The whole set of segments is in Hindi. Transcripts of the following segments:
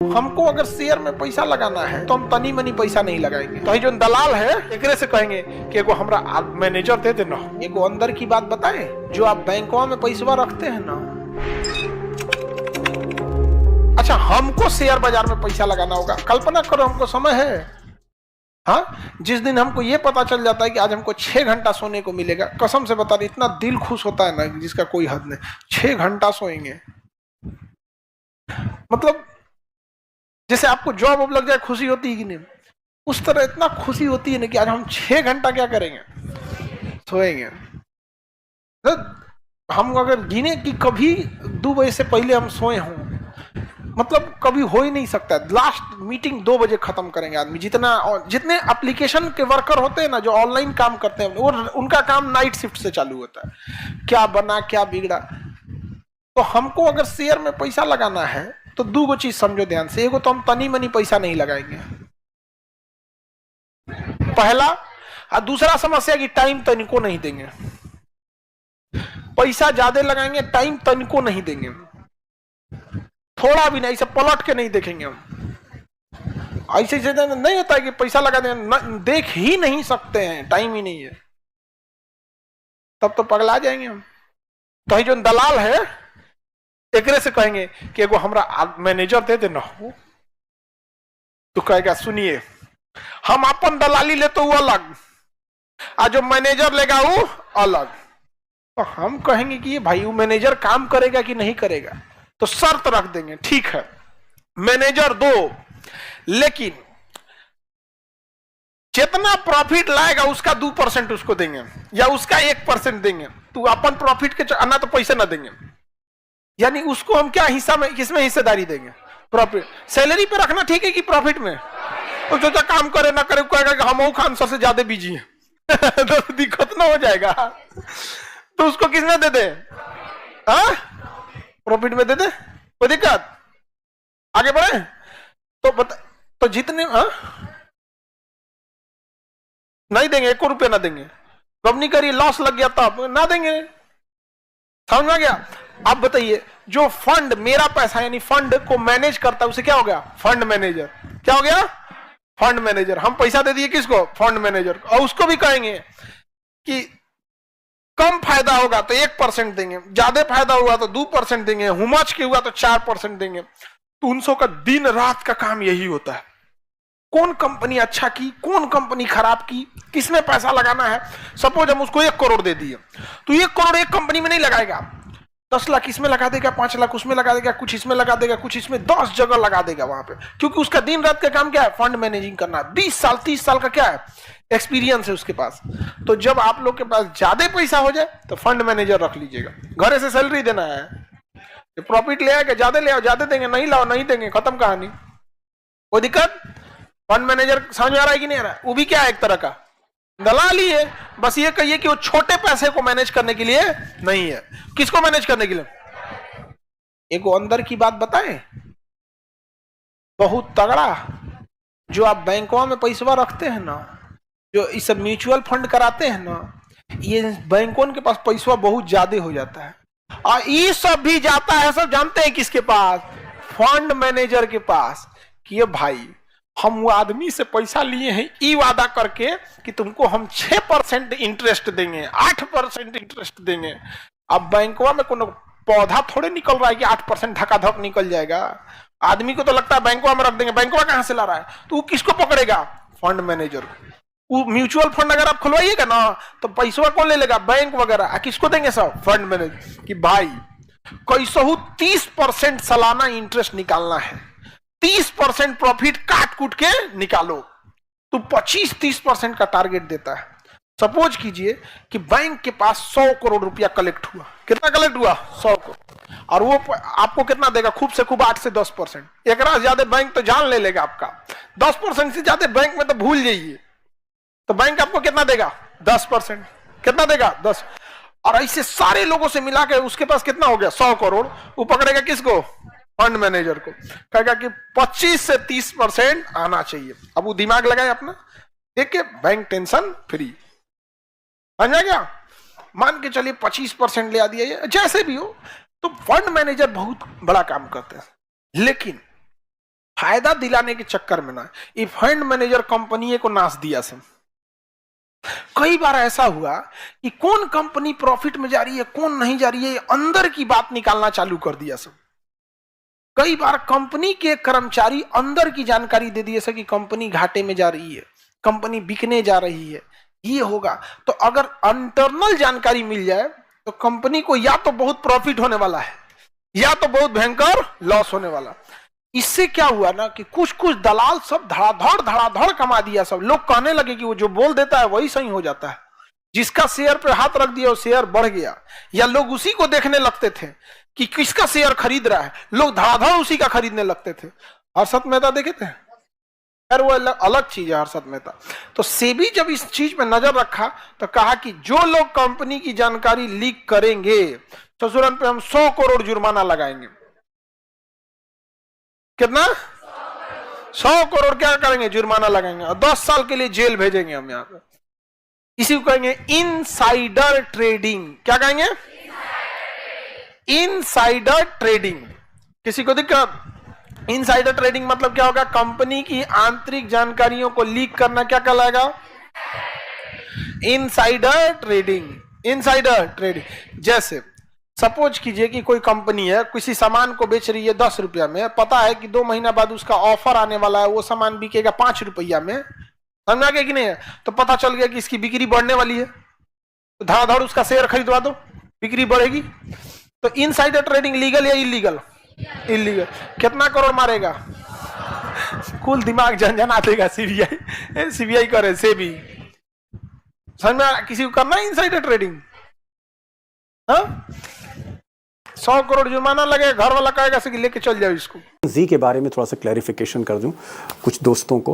हमको अगर शेयर में पैसा लगाना है तो हम तनी मनी पैसा नहीं लगाएंगे। तो जो दलाल है एकरे से कहेंगे कि एगो हमरा मैनेजर दे देना। एगो अंदर की बात बताएं, जो आप बैंकों में पैसा रखते हैं ना, अच्छा हमको शेयर बाजार में पैसा लगाना होगा। कल्पना करो हमको समय है, हाँ, जिस दिन हमको ये पता चल जाता है कि आज हमको 6 घंटा सोने को मिलेगा, कसम से बता रही इतना दिल खुश होता है ना जिसका कोई हद नहीं। 6 घंटा सोएंगे मतलब जैसे आपको जॉब अब लग जाए खुशी होती है कि नहीं, उस तरह इतना खुशी होती है ना कि आज हम 6 घंटा क्या करेंगे, सोएंगे। तो हम अगर गिने कि कभी 2 बजे से पहले हम सोए हों, मतलब कभी हो ही नहीं सकता। लास्ट मीटिंग 2 बजे खत्म करेंगे आदमी। जितने एप्लीकेशन के वर्कर होते हैं ना जो ऑनलाइन काम करते हैं, वो उनका काम नाइट शिफ्ट से चालू होता है। क्या बना क्या बिगड़ा। तो हमको अगर शेयर में पैसा लगाना है तो 2 चीज समझो ध्यान से। एगो तो हम तनी मनी पैसा नहीं लगाएंगे, पहला। और दूसरा समस्या कि टाइम तनिको नहीं देंगे। पैसा ज्यादा लगाएंगे, टाइम तनिको नहीं देंगे, थोड़ा भी नहीं, ऐसे पलट के नहीं देखेंगे हम। ऐसे नहीं होता है कि पैसा लगा देंगे, देख ही नहीं सकते हैं, टाइम ही नहीं है, तब तो पगला जाएंगे हम। तो जो दलाल है एकरे से कहेंगे कि एगो हमरा मैनेजर दे देना हो, तो कहेगा सुनिए हम अपन दलाली ले तो वो अलग, आज जो मैनेजर लेगा वो अलग। तो हम कहेंगे कि भाई वो मैनेजर काम करेगा कि नहीं करेगा, तो शर्त रख देंगे, ठीक है मैनेजर दो, लेकिन जितना प्रॉफिट लाएगा उसका 2% उसको देंगे या उसका 1% देंगे। तू अपन प्रॉफिट के आना तो पैसे ना देंगे, यानी उसको हम क्या हिस्सा में, किसमें हिस्सेदारी देंगे, प्रॉफिट। सैलरी पे रखना ठीक है कि प्रॉफिट में। तो जो काम करे ना करे कहेगा कि हम खान से ज्यादा बिजी हैं तो दिक्कत ना हो जाएगा। तो उसको किसमें दे दे, प्रॉफिट में दे दे, कोई दिक्कत। आगे बढ़े तो तो जितने नहीं देंगे, 1 रुपया ना देंगे। कंपनी करी लॉस लग गया तब ना देंगे, समझ में आ गया। अब बताइए जो फंड, मेरा पैसा यानी फंड को मैनेज करता है उसे क्या हो गया, फंड मैनेजर। क्या हो गया, फंड मैनेजर। हम पैसा दे दिए किसको, फंड मैनेजर। और उसको भी कहेंगे कि कम फायदा होगा तो 1% देंगे, ज्यादा फायदा हुआ तो 2% देंगे, हुमच के हुआ तो 4% देंगे। तो उनसों का दिन रात का काम यही होता है, कौन कंपनी अच्छा की, कौन कंपनी खराब की, किसमें पैसा लगाना है। सपोज हम उसको 1 करोड़ दे दिए, तो 1 करोड़ एक कंपनी में नहीं लगाएगा, 10 लाख इसमें लगा देगा, 5 लाख उसमें लगा देगा, कुछ इसमें लगा देगा, कुछ इसमें, 10 जगह लगा देगा वहां पे। क्योंकि उसका दिन रात का काम क्या है, फंड मैनेजिंग करना। 20 साल 30 साल का क्या है, एक्सपीरियंस है उसके पास। तो जब आप लोग के पास ज्यादा पैसा हो जाए तो फंड मैनेजर रख लीजिएगा। घर से सैलरी देना है, प्रॉफिट ले आएगा, ज्यादा ले आओ ज्यादा देंगे, नहीं लाओ नहीं देंगे, खत्म कहानी, कोई दिक्कत। फंड मैनेजर समझ में आ रहा है कि नहीं आ रहा है, वो भी क्या है, एक तरह का दलाली है। बस ये कहिए कि वो छोटे पैसे को मैनेज करने के लिए नहीं है। किसको मैनेज करने के लिए, एक अंदर की बात बताएं, बहुत तगड़ा। जो आप बैंकों में पैसा रखते हैं ना, जो इस म्यूचुअल फंड कराते हैं ना, ये बैंकों के पास पैसा बहुत ज्यादा हो जाता है। और ये सब भी जाता है, सब जानते हैं किसके पास, फंड मैनेजर के पास। कि ये भाई हम वो आदमी से पैसा लिए हैं ई वादा करके कि तुमको हम 6% इंटरेस्ट देंगे, 8% इंटरेस्ट देंगे। अब बैंकों में कोनो पौधा थोड़े निकल रहा है कि 8% धकाधक निकल जाएगा। आदमी को तो लगता है बैंकों में रख देंगे, बैंकों कहां से ला रहा है, तो वो किसको पकड़ेगा, फंड मैनेजर। वो म्यूचुअल फंड अगर आप खुलवाइएगा ना तो पैसा कौन ले लेगा, बैंक वगैरह। किसको देंगे सब, फंड मैनेजर। कि भाई कैसहू 30% सालाना इंटरेस्ट निकालना है, 30% प्रॉफिट काट कूट के निकालो। तो 25-30% का टारगेट देता है। सपोज कीजिए कि बैंक के पास 100 करोड़ रुपया कलेक्ट हुआ। कितना कलेक्ट हुआ, 100 करोड़। और वो आपको कितना देगा, खूब से खूब 8 से 10%। एक ज्यादा बैंक तो जान ले लेगा आपका, 10% से ज्यादा बैंक में तो भूल जाइए। तो बैंक आपको कितना देगा, 10%। कितना देगा, 10। और ऐसे सारे लोगों से मिला के उसके पास कितना हो गया, 100 करोड़। वो पकड़ेगा किसको, फंड मैनेजर को। कहेगा कि 25 से 30% आना चाहिए। अब वो दिमाग लगाए अपना, देखिए बैंक टेंशन फ्री। समझा क्या, मान के चलिए 25% ले आ दिया, जैसे भी हो। तो फंड मैनेजर बहुत बड़ा काम करते हैं, लेकिन फायदा दिलाने के चक्कर में ना ये फंड मैनेजर कंपनी को नाश दिया सब। कई बार ऐसा हुआ कि कौन कंपनी प्रॉफिट में जा रही है कौन नहीं जा रही है, अंदर की बात निकालना चालू कर दिया सब। कई बार कंपनी के कर्मचारी अंदर की जानकारी दे दिए सब कि कंपनी घाटे में जा रही है, कंपनी बिकने जा रही है, ये होगा। तो अगर इंटरनल जानकारी मिल जाए तो कंपनी को या तो बहुत प्रॉफिट होने वाला है या तो बहुत भयंकर लॉस होने वाला। इससे क्या हुआ ना कि कुछ कुछ दलाल सब धड़ाधड़ कमा दिया सब। लोग कहने लगे कि वो जो बोल देता है वही सही हो जाता है, जिसका शेयर पे हाथ रख दिया वो शेयर बढ़ गया, या लोग उसी को देखने लगते थे कि किसका शेयर खरीद रहा है, लोग धड़ाधड़ उसी का खरीदने लगते थे। हर्षद मेहता देखे थे, खैर वो अलग चीज है हर्षद मेहता। तो सेबी जब इस चीज पे नजर रखा तो कहा कि जो लोग कंपनी की जानकारी लीक करेंगे ससुरन पे हम 100 करोड़ जुर्माना लगाएंगे। कितना? 100 करोड़ क्या करेंगे? जुर्माना लगाएंगे और 10 साल के लिए जेल भेजेंगे हम यहाँ पे। इसी को कहेंगे इनसाइडर ट्रेडिंग। क्या कहेंगे? Insider trading. किसी को दिक्कत? इनसाइडर ट्रेडिंग मतलब क्या होगा? कंपनी की आंतरिक जानकारियों को लीक करना क्या कहलाएगा? Insider trading. इनसाइडर ट्रेडिंग जैसे सपोज कीजिए कि कोई कंपनी है किसी सामान को बेच रही है 10 रुपया में, पता है कि 2 महीना बाद उसका ऑफर आने वाला है, वो सामान बिकेगा 5 रुपया में, समझा गया कि नहीं है? तो पता चल गया कि इसकी बिक्री बढ़ने वाली है, तो धड़ाधड़ उसका शेयर खरीदवा दो, बिक्री बढ़ेगी। तो इनसाइडर ट्रेडिंग लीगल या इलीगल? इलीगल। कितना करोड़ मारेगा? कुल दिमाग झंझना देगा सीबीआई करे सेबी। समझ में? किसी को करना है इनसाइडर ट्रेडिंग? 100 करोड़ जुर्माना लगे, घर वाला कहेगा कि लेके चल जाओ इसको। जी के बारे में थोड़ा सा क्लैरिफिकेशन कर दूं कुछ दोस्तों को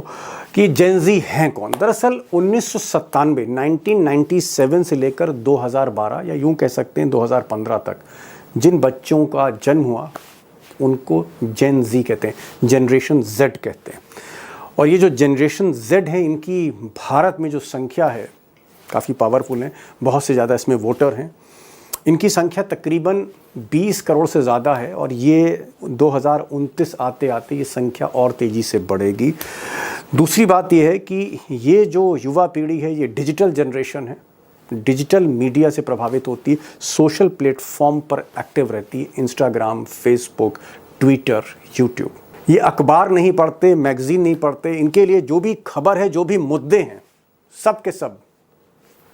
कि जेनजी हैं कौन। दरअसल 1997 से लेकर 2012 या यूं कह सकते हैं 2015 तक जिन बच्चों का जन्म हुआ उनको जेन जी कहते हैं, जनरेशन जेड कहते हैं। और ये जो जनरेशन जेड है इनकी भारत में जो संख्या है काफ़ी पावरफुल है, बहुत से ज़्यादा इसमें वोटर हैं। इनकी संख्या तकरीबन 20 करोड़ से ज़्यादा है और ये 2029 आते आते ये संख्या और तेज़ी से बढ़ेगी। दूसरी बात ये है कि ये जो युवा पीढ़ी है ये डिजिटल जनरेशन है, डिजिटल मीडिया से प्रभावित होती है, सोशल प्लेटफॉर्म पर एक्टिव रहती है, इंस्टाग्राम, फेसबुक, ट्विटर, यूट्यूब। ये अखबार नहीं पढ़ते, मैगज़ीन नहीं पढ़ते, इनके लिए जो भी खबर है, जो भी मुद्दे हैं, सब के सब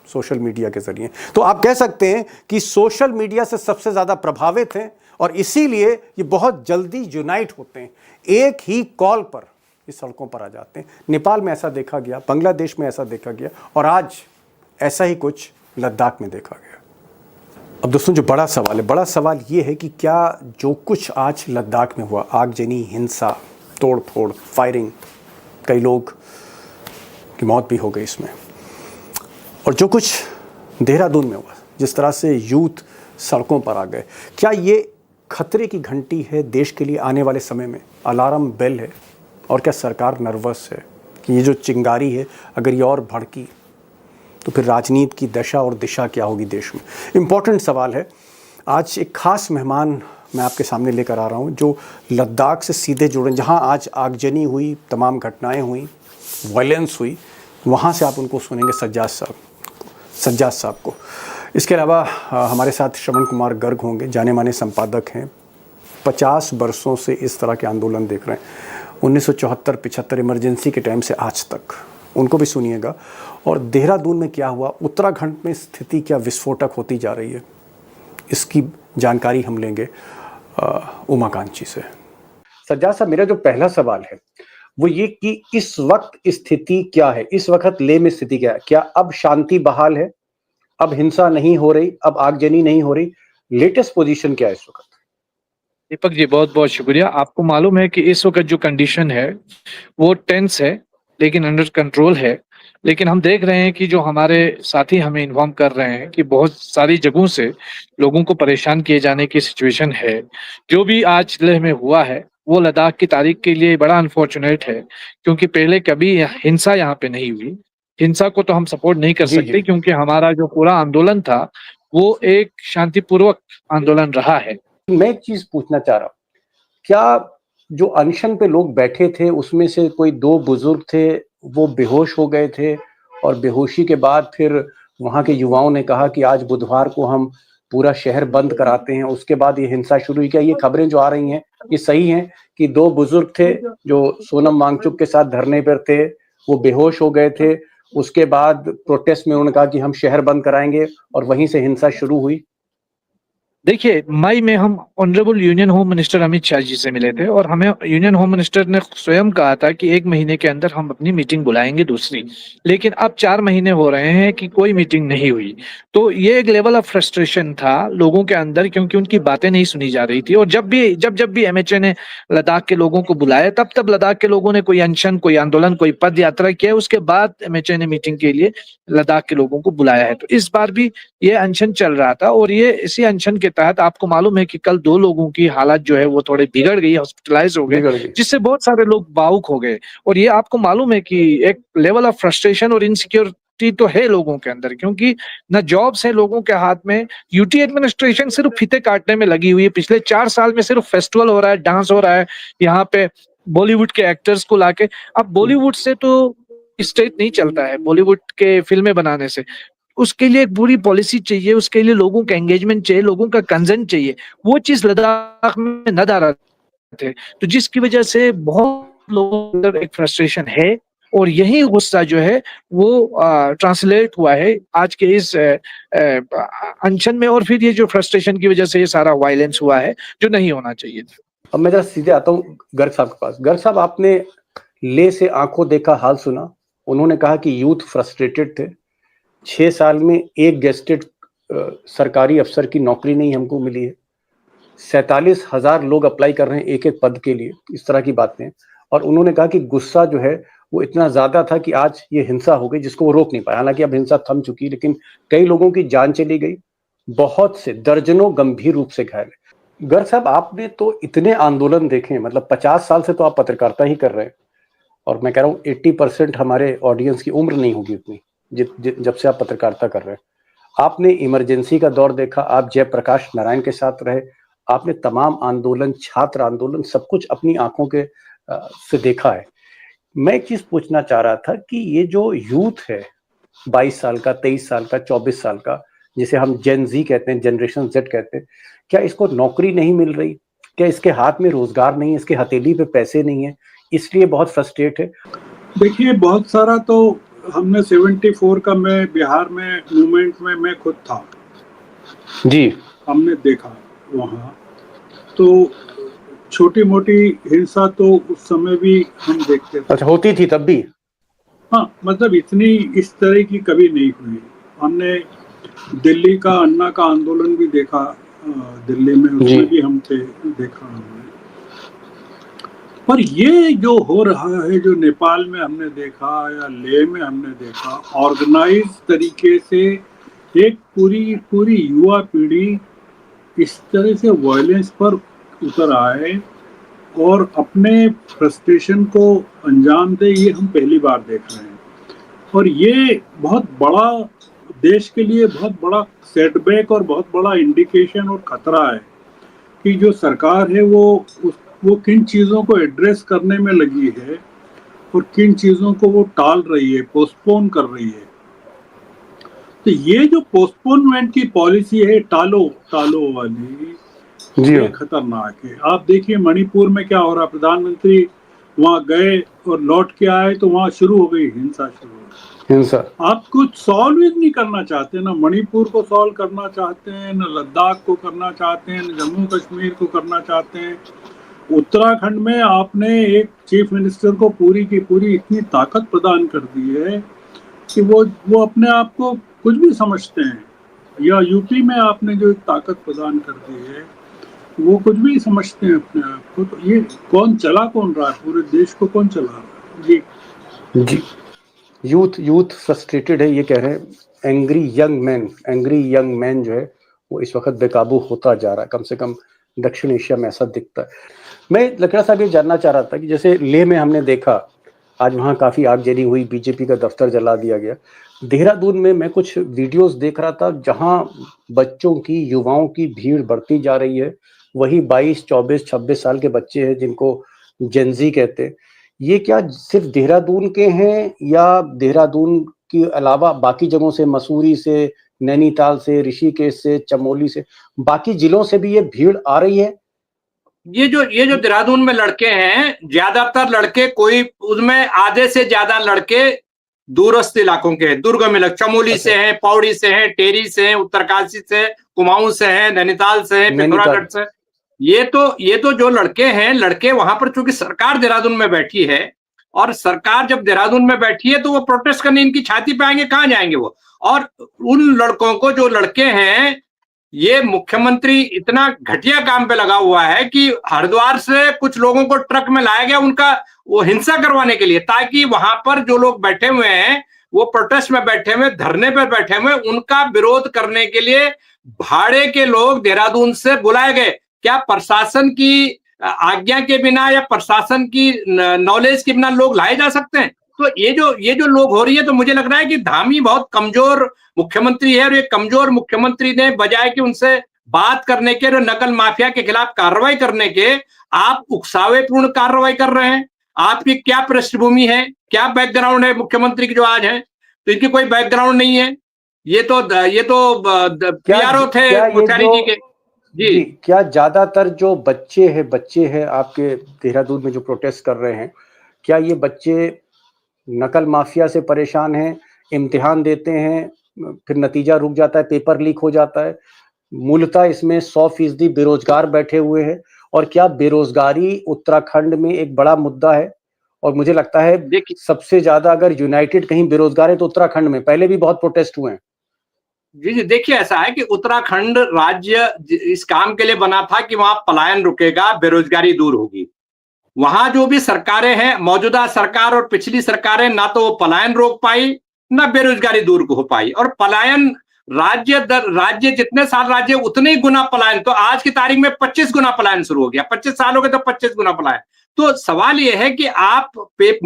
सोशल मीडिया के जरिए। तो आप कह सकते हैं कि सोशल मीडिया से सबसे ज़्यादा प्रभावित हैं और इसीलिए ये बहुत जल्दी यूनाइट होते हैं, एक ही कॉल पर ये सड़कों पर आ जाते हैं। नेपाल में ऐसा देखा गया, बांग्लादेश में ऐसा देखा गया और आज ऐसा ही कुछ लद्दाख में देखा गया। अब दोस्तों जो बड़ा सवाल ये है कि क्या जो कुछ आज लद्दाख में हुआ, आगजनी, हिंसा, तोड़ फोड़, फायरिंग, कई लोग की मौत भी हो गई इसमें, और जो कुछ देहरादून में हुआ, जिस तरह से यूथ सड़कों पर आ गए, क्या ये खतरे की घंटी है देश के लिए आने वाले समय में? अलार्म बेल है? और क्या सरकार नर्वस है कि ये जो चिंगारी है अगर ये और भड़की तो फिर राजनीति की दशा और दिशा क्या होगी देश में? इम्पॉर्टेंट सवाल है। आज एक खास मेहमान मैं आपके सामने लेकर आ रहा हूँ जो लद्दाख से सीधे जुड़े, जहाँ आज आगजनी हुई, तमाम घटनाएं हुई, वायलेंस हुई, वहाँ से आप उनको सुनेंगे, सज्जाद साहब को। इसके अलावा हमारे साथ श्रवण कुमार गर्ग होंगे, जाने माने संपादक हैं, 50 वर्षों से इस तरह के आंदोलन देख रहे हैं, 1974-75 इमरजेंसी के टाइम से आज तक, उनको भी सुनिएगा। और देहरादून में क्या हुआ, उत्तराखंड में स्थिति क्या विस्फोटक होती जा रही है, इसकी जानकारी हम लेंगे उमाकांत जी से। सज्जाद साहब, मेरा जो पहला सवाल है वो ये कि इस वक्त स्थिति क्या है, इस वक्त लेह में स्थिति क्या है? क्या अब शांति बहाल है, अब हिंसा नहीं हो रही, अब आगजनी नहीं हो रही? लेटेस्ट पोजीशन क्या है इस वक्त? दीपक जी बहुत बहुत शुक्रिया। आपको मालूम है कि इस वक्त जो कंडीशन है वो टेंस है लेकिन अंडर कंट्रोल है। लेकिन हम देख रहे हैं कि जो हमारे साथी हमें इन्फॉर्म कर रहे हैं कि बहुत सारी जगहों से लोगों को परेशान किए जाने की सिचुएशन है। जो भी आज लेह में हुआ है वो लद्दाख की तारीख के लिए बड़ा अनफॉर्चुनेट है, क्योंकि पहले कभी हिंसा यहाँ पे नहीं हुई। हिंसा को तो हम सपोर्ट नहीं कर सकते क्योंकि हमारा जो पूरा आंदोलन था वो एक शांतिपूर्वक आंदोलन रहा है। मैं एक चीज पूछना चाह रहा हूँ, क्या जो अनशन पे लोग बैठे थे उसमें से कोई 2 बुजुर्ग थे, वो बेहोश हो गए थे और बेहोशी के बाद फिर वहाँ के युवाओं ने कहा कि आज बुधवार को हम पूरा शहर बंद कराते हैं। उसके बाद ये हिंसा शुरू हुई। क्या ये खबरें जो आ रही हैं ये सही हैं कि 2 बुजुर्ग थे जो सोनम वांगचुक के साथ धरने पर थे, वो बेहोश हो गए थे, उसके बाद प्रोटेस्ट में उन्होंने कहा कि हम शहर बंद कराएंगे और वहीं से हिंसा शुरू हुई? देखिए, मई में हम honourable union home minister Amit Shah ji से मिले थे और हमें यूनियन होम मिनिस्टर ने स्वयं कहा था कि 1 महीने के अंदर हम अपनी मीटिंग बुलाएंगे दूसरी। लेकिन अब 4 महीने हो रहे हैं कि कोई मीटिंग नहीं हुई। तो ये एक लेवल ऑफ फ्रस्ट्रेशन था लोगों के अंदर, क्योंकि उनकी बातें नहीं सुनी जा रही थी। और जब भी एमएचए ने लद्दाख के लोगों को बुलाया, तब लद्दाख के लोगों ने कोई अनशन, कोई आंदोलन, कोई पद यात्रा किया। उसके बाद एमएचए ने मीटिंग के लिए लद्दाख के लोगों को बुलाया है। तो इस बार भी ये अनशन चल रहा था और ये इसी अनशन के तहत आपको मालूम है कि कल 2 लोगों की हालत जो है वो थोड़ी बिगड़ गई, हॉस्पिटलाइज हो गए, बिगड़ गई। जिससे बहुत सारे लोग भावुक हो गए। और ये आपको मालूम है कि एक लेवल ऑफ फ्रस्ट्रेशन और इनसिक्योरिटी तो है लोगों के अंदर, क्योंकि न जॉब्स है लोगों के हाथ में। यूटी एडमिनिस्ट्रेशन सिर्फ फीते काटने में लगी हुई है। पिछले 4 साल में सिर्फ फेस्टिवल हो रहा है, डांस हो रहा है, यहाँ पे बॉलीवुड के एक्टर्स को लाके। अब बॉलीवुड से तो स्टेट नहीं चलता है, बॉलीवुड के फिल्में बनाने से। उसके लिए एक पूरी पॉलिसी चाहिए, उसके लिए लोगों का एंगेजमेंट चाहिए, लोगों का कंसेंट चाहिए। वो चीज लद्दाख में न आ रहा थे, तो जिसकी वजह से बहुत लोगों के अंदर एक फ्रस्ट्रेशन है। और यही गुस्सा जो है वो ट्रांसलेट हुआ है आज के इस अनशन में, और फिर ये जो फ्रस्ट्रेशन की वजह से ये सारा वायलेंस हुआ है जो नहीं होना चाहिए था। अब मैं जरा सीधे आता हूँ गर्ग साहब के पास। गर्ग साहब, आपने ले से आंखों देखा हाल सुना। उन्होंने कहा कि यूथ फ्रस्ट्रेटेड थे। 6 साल में एक गेस्टेड सरकारी अफसर की नौकरी नहीं हमको मिली है। 47,000 लोग अप्लाई कर रहे हैं एक एक पद के लिए, इस तरह की बातें। और उन्होंने कहा कि गुस्सा जो है वो इतना ज्यादा था कि आज ये हिंसा हो गई जिसको वो रोक नहीं पाया। हालांकि अब हिंसा थम चुकी, लेकिन कई लोगों की जान चली गई, बहुत से दर्जनों गंभीर रूप से घायल है। गर्ग साहब, आपने तो इतने आंदोलन देखे, मतलब 50 साल से तो आप पत्रकारिता ही कर रहे हैं। और मैं कह रहा हूँ 80% हमारे ऑडियंस की उम्र नहीं होगी उतनी जब से आप पत्रकारिता कर रहे हैं। आपने इमरजेंसी का दौर देखा, आप जयप्रकाश नारायण के साथ रहे, आपने तमाम आंदोलन, छात्र आंदोलन, सब कुछ अपनी आंखों के से देखा है। मैं एक चीज पूछना चाह रहा था कि ये जो यूथ है 22 साल का, 23 साल का, 24 साल का, जिसे हम जेन जी कहते हैं, जनरेशन जेड कहते हैं, क्या इसको नौकरी नहीं मिल रही? क्या इसके हाथ में रोजगार नहीं है, इसके हथेली पे पैसे नहीं है, इसलिए बहुत फ्रस्ट्रेट है? देखिए, बहुत सारा तो हमने 74 का, मैं बिहार में मूवमेंट में मैं खुद था जी, हमने देखा वहाँ। तो छोटी मोटी हिंसा तो उस समय भी हम देखते थे। अच्छा, होती थी तब भी? हाँ, मतलब इतनी इस तरह की कभी नहीं हुई। हमने दिल्ली का अन्ना का आंदोलन भी देखा, दिल्ली में, उसमें भी हम थे, देखा हमने। पर ये जो हो रहा है, जो नेपाल में हमने देखा या लेह में हमने देखा, ऑर्गेनाइज तरीके से एक पूरी युवा पीढ़ी इस तरह से वायलेंस पर उतर आए और अपने फ्रस्ट्रेशन को अंजाम दे, ये हम पहली बार देख रहे हैं। और ये बहुत बड़ा, देश के लिए बहुत बड़ा सेटबैक और बहुत बड़ा इंडिकेशन और खतरा है कि जो सरकार है वो किन चीज़ों को एड्रेस करने में लगी है और किन चीज़ों को वो टाल रही है, पोस्टपोन कर रही है। तो ये जो पोस्टपोनमेंट की पॉलिसी है, टालो वाली, ये खतरनाक है। आप देखिए मणिपुर में क्या हो रहा, प्रधानमंत्री वहाँ गए और लौट के आए तो वहाँ शुरू हो गई हिंसा। आप कुछ सॉल्व ही नहीं करना चाहते, ना मणिपुर को सॉल्व करना चाहते हैं, न लद्दाख को करना चाहते हैं, न जम्मू कश्मीर को करना चाहते हैं। उत्तराखंड में आपने एक चीफ मिनिस्टर को पूरी की पूरी इतनी ताकत प्रदान कर दी है कि वो अपने आप को कुछ भी समझते हैं। या यूपी में आपने जो एक ताकत प्रदान कर दी है वो कुछ भी समझते हैं अपने आप को। तो ये कौन चला कौन रहा है, पूरे देश को कौन चला रहा है? जी, यूथ फ्रस्ट्रेटेड है, ये कह रहे हैं। एंग्री यंग मैन जो है वो इस वक्त बेकाबू होता जा रहा है, कम से कम दक्षिण एशिया में ऐसा दिखता है। मैं लकड़ा साहब ये जानना चाह रहा था कि जैसे लेह में हमने देखा, आज वहाँ काफी आगजनी हुई, बीजेपी का दफ्तर जला दिया गया। देहरादून में मैं कुछ वीडियोस देख रहा था जहाँ बच्चों की, युवाओं की भीड़ बढ़ती जा रही है। वही 22, 24, 26 साल के बच्चे हैं जिनको जेनजी कहते हैं, ये क्या सिर्फ देहरादून के हैं या देहरादून के अलावा बाकी जगहों से, मसूरी से, नैनीताल से, ऋषिकेश से, चमोली से, बाकी जिलों से भी ये भीड़ आ रही है? ये जो देहरादून में लड़के हैं, ज्यादातर लड़के, कोई उसमें आधे से ज्यादा लड़के दूरस्थ इलाकों के, दुर्गम इलाके, चमोली से हैं, पौड़ी से हैं, टेरी से हैं, उत्तरकाशी से, कुमाऊं से हैं, नैनीताल से हैं, पिथौरागढ़ से। ये तो जो लड़के हैं, लड़के वहां पर, चूंकि सरकार देहरादून में बैठी है, और सरकार जब देहरादून में बैठी है तो वो प्रोटेस्ट करने इनकी छाती पे आएंगे, कहां जाएंगे वो? और उन लड़कों को, जो लड़के हैं, ये मुख्यमंत्री इतना घटिया काम पे लगा हुआ है कि हरिद्वार से कुछ लोगों को ट्रक में लाया गया, उनका वो हिंसा करवाने के लिए, ताकि वहां पर जो लोग बैठे हुए हैं, वो प्रोटेस्ट में बैठे हुए, धरने पर बैठे हुए, उनका विरोध करने के लिए भाड़े के लोग देहरादून से बुलाए गए। क्या प्रशासन की आज्ञा के बिना या प्रशासन की नॉलेज के बिना लोग लाए जा सकते हैं? तो ये जो लोग हो रही है, तो मुझे लग रहा है कि धामी बहुत कमजोर मुख्यमंत्री है, और ये कमजोर मुख्यमंत्री ने बजाय कि उनसे बात करने के और नकल माफिया के खिलाफ कार्रवाई करने के, आप उकसावेपूर्ण कार्रवाई कर रहे हैं। आपकी क्या पृष्ठभूमि है, क्या बैकग्राउंड है मुख्यमंत्री की जो आज है? तो इनकी कोई बैकग्राउंड नहीं है। ये तो पीआरओ थे कोश्यारी जी के। जी, क्या ज्यादातर जो बच्चे हैं आपके देहरादून में जो प्रोटेस्ट कर रहे हैं, क्या ये बच्चे नकल माफिया से परेशान हैं, इम्तिहान देते हैं, फिर नतीजा रुक जाता है, पेपर लीक हो जाता है, मूलतः इसमें 100% बेरोजगार बैठे हुए हैं? और क्या बेरोजगारी उत्तराखंड में एक बड़ा मुद्दा है? और मुझे लगता है सबसे ज्यादा अगर यूनाइटेड कहीं बेरोजगार है तो उत्तराखंड में। पहले भी बहुत प्रोटेस्ट हुए हैं। जी, देखिए, ऐसा है कि उत्तराखंड राज्य इस काम के लिए बना था कि वहां पलायन रुकेगा, बेरोजगारी दूर होगी। वहां जो भी सरकारें हैं, मौजूदा सरकार और पिछली सरकारें, ना तो वो पलायन रोक पाई, ना बेरोजगारी दूर हो पाई। और पलायन राज्य जितने साल राज्य उतने ही गुना पलायन, तो आज की तारीख में 25 गुना पलायन शुरू हो गया। 25 साल हो गए तो 25 गुना पलायन। तो सवाल यह है कि आप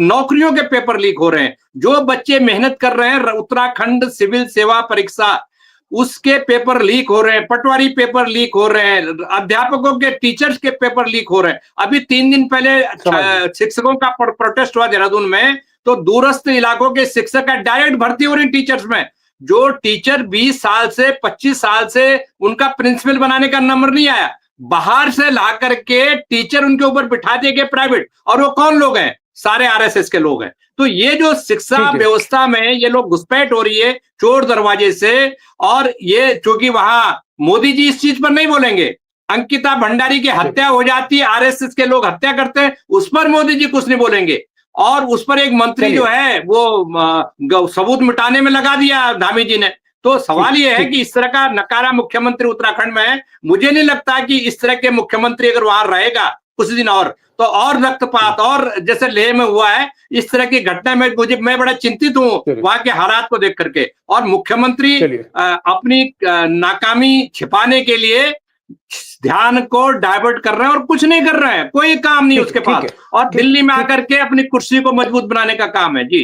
नौकरियों के पेपर लीक हो रहे हैं। जो बच्चे मेहनत कर रहे हैं, उत्तराखंड सिविल सेवा परीक्षा, उसके पेपर लीक हो रहे हैं, पटवारी पेपर लीक हो रहे हैं, अध्यापकों के, टीचर्स के पेपर लीक हो रहे हैं। अभी 3 दिन पहले शिक्षकों का प्रोटेस्ट हुआ देहरादून में, तो दूरस्थ इलाकों के शिक्षक का डायरेक्ट भर्ती हो रही टीचर्स में। जो टीचर 20 साल से 25 साल से उनका प्रिंसिपल बनाने का नंबर नहीं आया, बाहर से ला करके टीचर उनके ऊपर बिठा दिए गए प्राइवेट। और वो कौन लोग हैं? सारे आरएसएस के लोग हैं। तो ये जो शिक्षा व्यवस्था में ये लोग घुसपैठ हो रही है चोर दरवाजे से, और ये चूंकि वहां मोदी जी इस चीज पर नहीं बोलेंगे, अंकिता भंडारी की हत्या हो जाती है, आरएसएस के लोग हत्या करते हैं, उस पर मोदी जी कुछ नहीं बोलेंगे। और उस पर एक मंत्री जो है वो सबूत मिटाने में लगा दिया धामी जी ने। तो सवाल ये है कि इस तरह का नकारा मुख्यमंत्री उत्तराखंड में है। मुझे नहीं लगता कि इस तरह के मुख्यमंत्री अगर वहां रहेगा कुछ दिन और, तो और रक्तपात, और जैसे लेह में हुआ है, इस तरह की घटना में मैं बड़ा चिंतित हूं वहां के हालात को देख करके। और मुख्यमंत्री अपनी नाकामी छिपाने के लिए ध्यान को डाइवर्ट कर रहे हैं और कुछ नहीं कर रहे हैं, कोई काम नहीं उसके पास, और दिल्ली में आकर के अपनी कुर्सी को मजबूत बनाने का काम है। जी,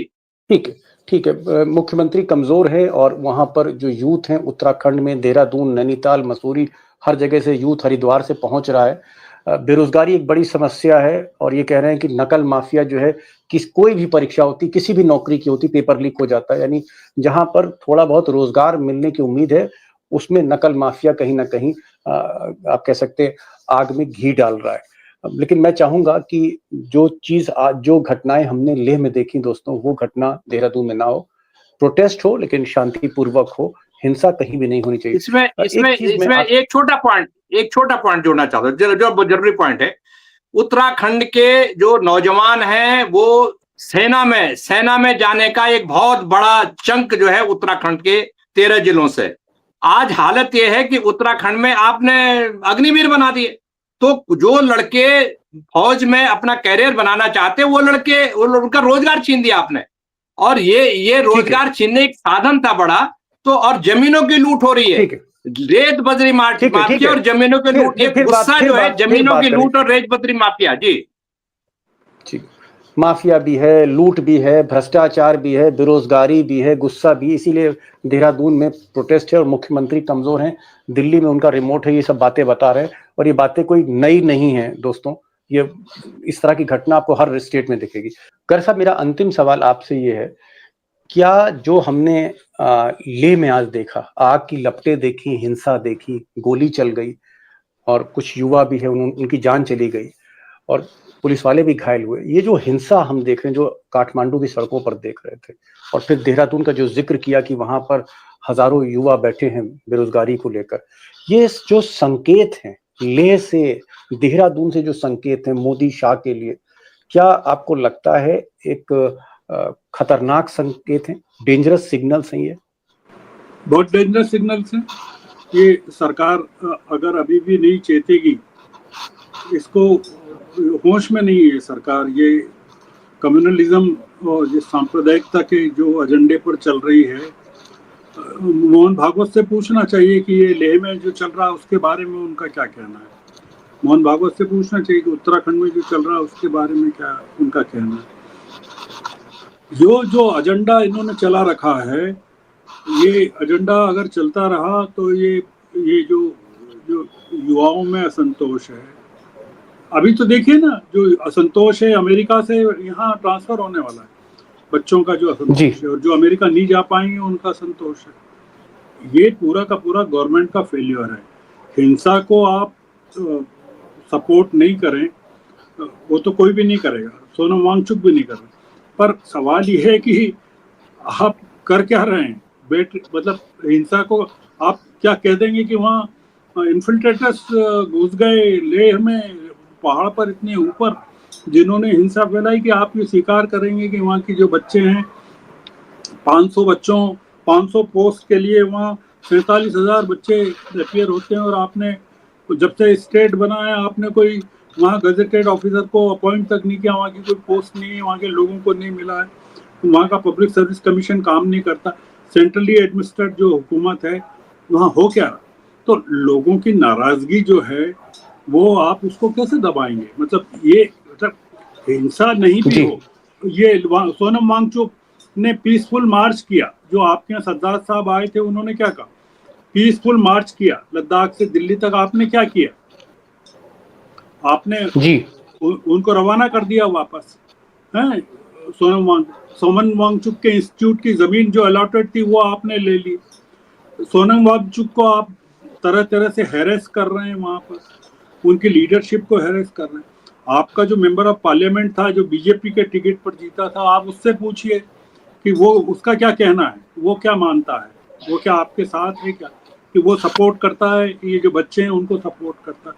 ठीक है। मुख्यमंत्री कमजोर है, और वहां पर जो यूथ है उत्तराखंड में, देहरादून, नैनीताल, मसूरी, हर जगह से यूथ हरिद्वार से पहुंच रहा है। बेरोजगारी एक बड़ी समस्या है, और ये कह रहे हैं कि नकल माफिया जो है, कोई भी परीक्षा होती, किसी भी नौकरी की होती, पेपर लीक हो जाता है। यानी जहां पर थोड़ा बहुत रोजगार मिलने की उम्मीद है, उसमें नकल माफिया कहीं ना कहीं आप कह सकते हैं आग में घी डाल रहा है। लेकिन मैं चाहूंगा कि जो घटनाएं हमने लेह में देखी दोस्तों, वो घटना देहरादून में ना हो। प्रोटेस्ट हो लेकिन शांतिपूर्वक हो, हिंसा कहीं भी नहीं होनी चाहिए। इसमें एक छोटा पॉइंट जोड़ना चाहता हूँ, जो जरूरी पॉइंट है। उत्तराखंड के जो नौजवान हैं, वो सेना में जाने का एक बहुत बड़ा चंक जो है उत्तराखंड के 13 जिलों से। आज हालत यह है कि उत्तराखंड में आपने अग्निवीर बना दिए। तो जो लड़के फौज में अपना कैरियर बनाना चाहते हैं, वो लड़के उनका रोजगार छीन दिया आपने। और ये रोजगार छीनने एक साधन था बड़ा। तो और जमीनों की लूट हो रही है, रेत बजरी माफिया और जमीनों की लूट। ये गुस्सा जो है जमीनों की लूट और रेत बजरी माफिया। जी, माफिया भी है, लूट भी है, भ्रष्टाचार भी है, बेरोजगारी भी है, गुस्सा भी। इसीलिए देहरादून में प्रोटेस्ट है और मुख्यमंत्री कमजोर हैं। दिल्ली में उनका रिमोट है, ये सब बातें बता रहे हैं, और ये बातें कोई नई नहीं है दोस्तों। ये इस तरह की घटना आपको हर स्टेट में दिखेगी। कर साहब, मेरा अंतिम सवाल आपसे ये है, क्या जो हमने लेह में आज देखा, आग की लपटें देखी, हिंसा देखी, गोली चल गई और कुछ युवा भी है उनकी जान चली गई और पुलिस वाले भी घायल हुए, ये जो हिंसा हम देख रहे हैं, जो काठमांडू की सड़कों पर देख रहे थे, और फिर देहरादून का जो जिक्र किया कि वहां पर हजारों युवा बैठे हैं बेरोजगारी को लेकर, ये जो संकेत हैं लेह से, देहरादून से जो संकेत हैं मोदी शाह के लिए, क्या आपको लगता है एक खतरनाक संकेत है, डेंजरस सिग्नल्स हैं ये? बहुत डेंजरस सिग्नल्स हैं। ये सरकार अगर अभी भी नहीं चेतेगी, इसको होश में नहीं है सरकार, ये कम्युनलिज्म और ये सांप्रदायिकता के जो एजेंडे पर चल रही है। मोहन भागवत से पूछना चाहिए कि ये लेह में जो चल रहा है उसके बारे में उनका क्या कहना है। मोहन भागवत से पूछना चाहिए कि उत्तराखंड में जो चल रहा है उसके बारे में क्या उनका कहना है। जो एजेंडा इन्होंने चला रखा है, ये एजेंडा अगर चलता रहा तो ये जो युवाओं में असंतोष है, अभी तो देखिए ना, जो असंतोष है अमेरिका से यहाँ ट्रांसफर होने वाला है, बच्चों का जो असंतोष है, और जो अमेरिका नहीं जा पाएंगे उनका संतोष है। ये पूरा का पूरा गवर्नमेंट का फेल्योर है। हिंसा को आप सपोर्ट नहीं करें, वो तो कोई भी नहीं करेगा, सोनम वांगचुक भी नहीं कर रहे, पर सवाल ये है कि आप कर क्या रहे हैं? मतलब हिंसा को आप क्या कह देंगे कि वहाँ इन्फिल्ट्रेटर्स घुस गए लेह में, पहाड़ पर इतने ऊपर, जिन्होंने हिंसा फैलाई, कि आप ये स्वीकार करेंगे कि वहाँ की जो बच्चे हैं, 500 पोस्ट के लिए वहाँ 47,000 बच्चे अपियर होते हैं, और आपने जब से स्टेट बना है आपने कोई वहाँ गजेटेड ऑफिसर को अपॉइंट तक नहीं किया, वहाँ की कोई पोस्ट नहीं है, वहाँ के लोगों को नहीं मिला है, वहाँ का पब्लिक सर्विस कमीशन काम नहीं करता, सेंट्रली एडमिनिस्ट्रेट जो हुकूमत है वहाँ हो क्या? तो लोगों की नाराजगी जो है वो आप उसको कैसे दबाएंगे? मतलब ये हिंसा नहीं भी हो, ये सोनम वांगचुक ने पीसफुल मार्च किया, जो आपके यहाँ सज्जाद साहब आए थे उन्होंने क्या कहा, पीसफुल मार्च किया लद्दाख से दिल्ली तक, आपने क्या किया? आपने उनको रवाना कर दिया वापस, हैं? सोनम वांगचुक के इंस्टीट्यूट की जमीन जो अलॉटेड थी वो आपने ले ली। सोनम वांगचुक को आप तरह तरह से हैरेस कर रहे हैं, वहां पर उनकी लीडरशिप को हैरेस कर रहे हैं। आपका जो मेंबर ऑफ पार्लियामेंट था, जो बीजेपी के टिकट पर जीता था, आप उससे पूछिए कि वो उसका क्या कहना है, वो क्या मानता है, वो क्या आपके साथ है क्या, कि वो सपोर्ट करता है कि ये जो बच्चे हैं उनको सपोर्ट करता है।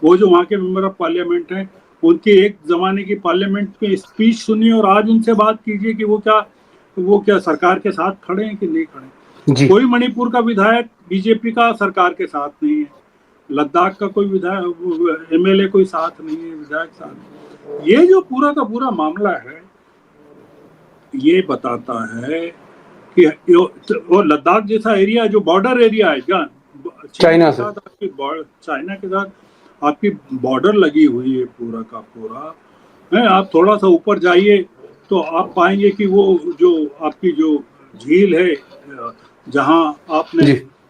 वो जो वहाँ के मेंबर ऑफ पार्लियामेंट हैं, उनकी एक जमाने की पार्लियामेंट में स्पीच सुनिए और आज उनसे बात कीजिए कि वो क्या सरकार के साथ खड़े हैं कि नहीं खड़े। कोई मणिपुर का विधायक बीजेपी का सरकार के साथ नहीं है, लद्दाख का कोई विधायक एमएलए कोई साथ नहीं है, विधायक साथ। ये जो पूरा का पूरा मामला है ये बताता है कि वो लद्दाख जैसा एरिया जो बॉर्डर एरिया है, चाइना के साथ आपकी बॉर्डर लगी हुई है पूरा का पूरा है। आप थोड़ा सा ऊपर जाइए तो आप पाएंगे कि वो जो आपकी जो झील है जहां आपने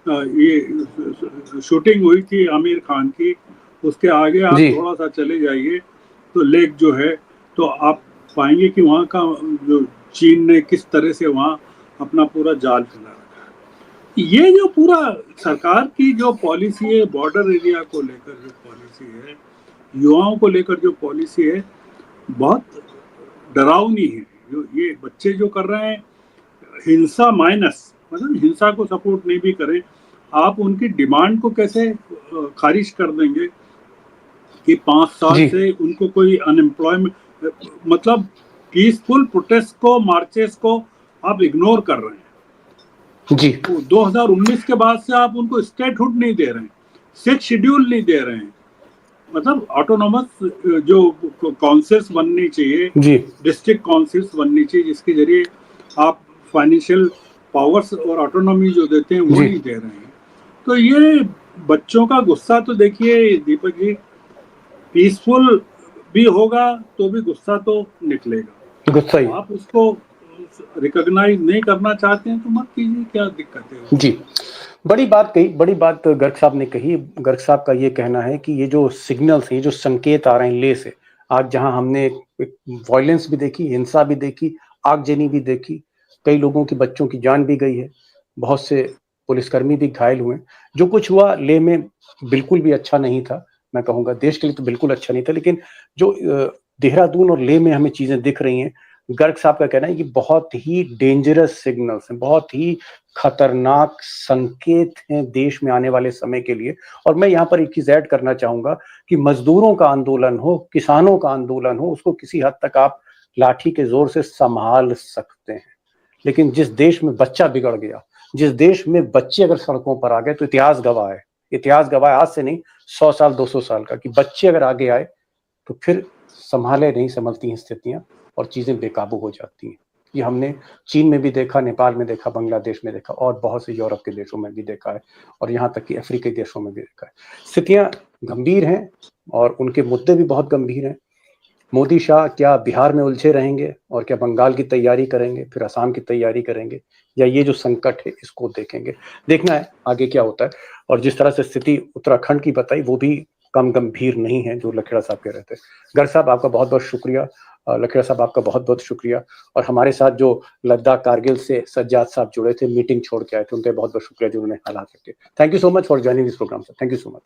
ये शूटिंग हुई थी आमिर खान की, उसके आगे आप थोड़ा सा चले जाइए तो लेक जो है, तो आप पाएंगे कि वहाँ का जो चीन ने किस तरह से वहाँ अपना पूरा जाल फैला रखा है। ये जो पूरा सरकार की जो पॉलिसी है, बॉर्डर एरिया को लेकर जो पॉलिसी है, युवाओं को लेकर जो पॉलिसी है, बहुत डरावनी है। जो ये बच्चे जो कर रहे हैं हिंसा माइनस, मतलब हिंसा को सपोर्ट नहीं भी करें, आप उनकी डिमांड को कैसे खारिज कर देंगे कि 5 साल से उनको कोई अनएम्प्लॉयमेंट, मतलब पीसफुल प्रोटेस्ट को, मार्चेस को आप इग्नोर कर रहे हैं जी। 2019 के बाद से आप उनको स्टेटहुड नहीं दे रहे हैं, 6th शेड्यूल नहीं दे रहे हैं, मतलब ऑटोनॉमस जो काउंसिल्स बननी चाहिए, डिस्ट्रिक्ट काउंसिल्स बननी चाहिए, जिसके जरिए आप फाइनेंशियल पावर्स और ऑटोनॉमी जो देते हैं वो नहीं दे रहे हैं। तो ये बच्चों का गुस्सा तो देखिए दीपक जी, पीसफुल भी होगा तो भी गुस्सा तो निकलेगा, गुस्सा ही। आप उसको रिकॉग्नाइज नहीं करना चाहते हैं तो मत कीजिए, क्या दिक्कत है जी। बड़ी बात गर्ग साहब ने कही। गर्ग साहब का ये कहना है कि ये जो सिग्नल्स हैं, ये जो संकेत आ रहे हैं ले से, आज जहां हमने एक वायलेंस भी देखी, हिंसा भी देखी, आगजनी भी देखी, कई लोगों की, बच्चों की जान भी गई है, बहुत से पुलिसकर्मी भी घायल हुए। जो कुछ हुआ लेह में बिल्कुल भी अच्छा नहीं था, मैं कहूँगा देश के लिए तो बिल्कुल अच्छा नहीं था, लेकिन जो देहरादून और लेह में हमें चीजें दिख रही हैं, गर्ग साहब का कहना है कि बहुत ही डेंजरस सिग्नल्स हैं, बहुत ही खतरनाक संकेत हैं देश में आने वाले समय के लिए। और मैं यहाँ पर एक चीज ऐड करना चाहूंगा कि मजदूरों का आंदोलन हो, किसानों का आंदोलन हो, उसको किसी हद तक आप लाठी के जोर से संभाल सकते हैं, लेकिन जिस देश में बच्चा बिगड़ गया, जिस देश में बच्चे अगर सड़कों पर आ गए, तो इतिहास गवाह है, इतिहास गवाह है, आज से नहीं 100 साल 200 साल का, कि बच्चे अगर आगे आए तो फिर संभाले नहीं संभलती हैं स्थितियां और चीजें बेकाबू हो जाती हैं। ये हमने चीन में भी देखा, नेपाल में देखा, बांग्लादेश में देखा, और बहुत से यूरोप के देशों में भी देखा है, और यहाँ तक कि अफ्रीकी देशों में भी देखा है। स्थितियां गंभीर हैं और उनके मुद्दे भी बहुत गंभीर हैं। मोदी शाह क्या बिहार में उलझे रहेंगे और क्या बंगाल की तैयारी करेंगे, फिर असम की तैयारी करेंगे, या ये जो संकट है इसको देखेंगे? देखना है आगे क्या होता है। और जिस तरह से स्थिति उत्तराखंड की बताई, वो भी कम गंभीर नहीं है जो लखेड़ा साहब कह रहे थे। गर्ग साहब आपका बहुत बहुत शुक्रिया, लखेड़ा साहब आपका बहुत बहुत शुक्रिया, और हमारे साथ जो लद्दाख कारगिल से सज्जाद साहब जुड़े थे, मीटिंग छोड़ के आए थे, उनका बहुत बहुत शुक्रिया जो उन्होंने हालात रखे। Thank you so much for joining this programme sir, thank you so much.